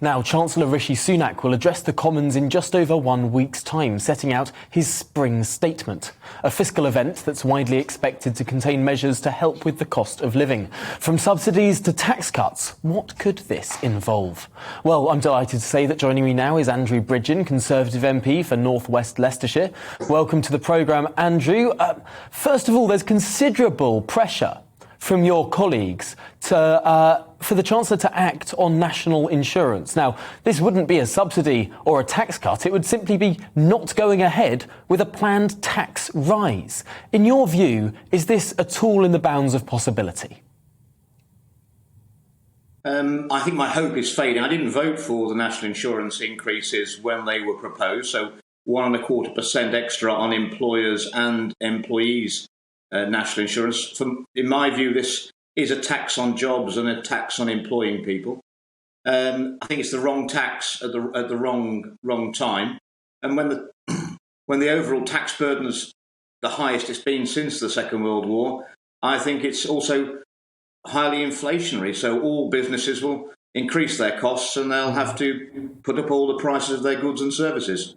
Now, Chancellor Rishi Sunak will address the Commons in just over 1 week's time, setting out his spring statement, a fiscal event that's widely expected to contain measures to help with the cost of living. From subsidies to tax cuts, what could this involve? Well, I'm delighted to say that joining me now is Andrew Bridgen, Conservative MP for North West Leicestershire. Welcome to the programme, Andrew. First of all, there's considerable pressure from your colleagues for the Chancellor to act on national insurance. Now, this wouldn't be a subsidy or a tax cut. It would simply be not going ahead with a planned tax rise. In your view, is this at all in the bounds of possibility? I think my hope is fading. I didn't vote for the national insurance increases when they were proposed, so 1.25% extra on employers and employees' national insurance. In my view, this is a tax on jobs and a tax on employing people. I think it's the wrong tax at the wrong time. And when the overall tax burden is the highest it's been since the Second World War, I think it's also highly inflationary. So all businesses will increase their costs and they'll have to put up all the prices of their goods and services.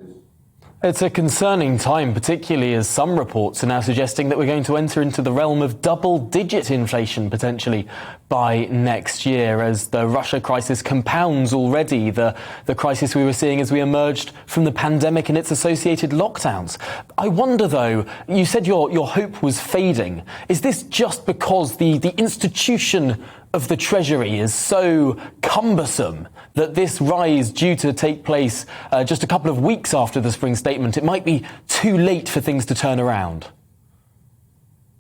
It's a concerning time, particularly as some reports are now suggesting that we're going to enter into the realm of double-digit inflation potentially by next year, as the Russia crisis compounds already the crisis we were seeing as we emerged from the pandemic and its associated lockdowns. I wonder, though, you said your hope was fading. Is this just because the institution of the Treasury is so cumbersome that this rise due to take place just a couple of weeks after the spring statement, it might be too late for things to turn around?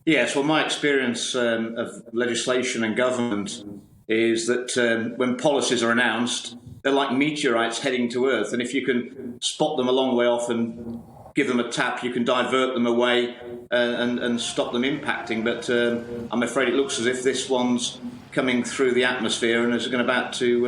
Yes, well, my experience of legislation and government is that when policies are announced, they're like meteorites heading to Earth. And if you can spot them a long way off and give them a tap, you can divert them away and stop them impacting. But I'm afraid it looks as if this one's coming through the atmosphere and is about to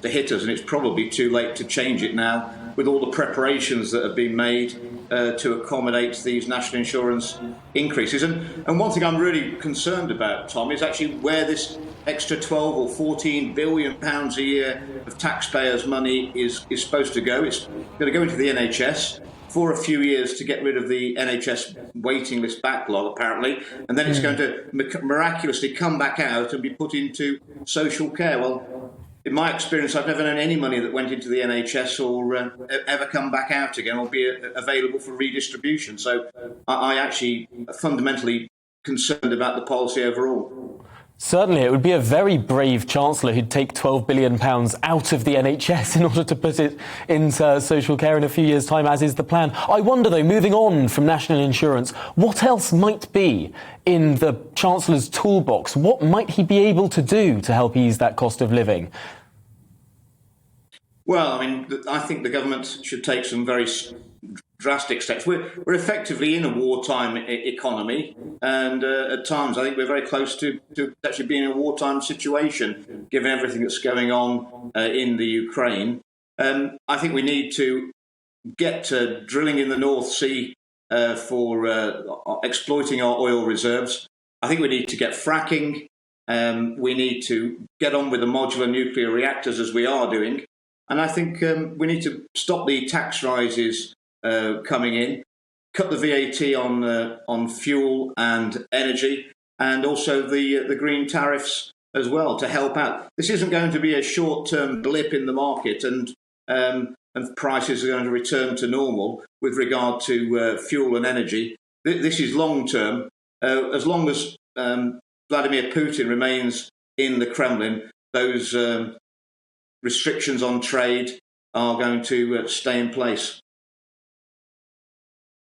hit us, and it's probably too late to change it now with all the preparations that have been made to accommodate these national insurance increases. And one thing I'm really concerned about, Tom, is actually where this extra 12 or 14 billion pounds a year of taxpayers' money is supposed to go. It's going to go into the NHS for a few years to get rid of the NHS waiting list backlog, apparently, and then it's going to miraculously come back out and be put into social care. Well, in my experience, I've never known any money that went into the NHS or ever come back out again or be available for redistribution. So I actually am fundamentally concerned about the policy overall. Certainly, it would be a very brave Chancellor who'd take £12 billion out of the NHS in order to put it into social care in a few years' time, as is the plan. I wonder, though, moving on from national insurance, what else might be in the Chancellor's toolbox? What might he be able to do to help ease that cost of living? Well, I think the government should take some very drastic steps. We're effectively in a wartime economy, and at times I think we're very close to actually being in a wartime situation, given everything that's going on in the Ukraine. I think we need to get to drilling in the North Sea for exploiting our oil reserves. I think we need to get fracking. We need to get on with the modular nuclear reactors as we are doing. And I think we need to stop the tax rises coming in, cut the VAT on fuel and energy, and also the green tariffs as well to help out. This isn't going to be a short-term blip in the market, and prices are going to return to normal with regard to fuel and energy. This is long-term. As long as Vladimir Putin remains in the Kremlin, those restrictions on trade are going to stay in place.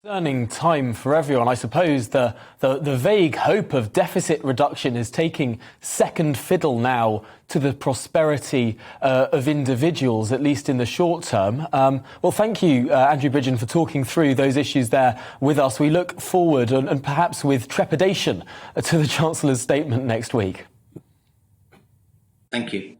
Concerning time for everyone. I suppose the vague hope of deficit reduction is taking second fiddle now to the prosperity of individuals, at least in the short term. Well, thank you, Andrew Bridgen, for talking through those issues there with us. We look forward, and perhaps with trepidation, to the Chancellor's statement next week. Thank you.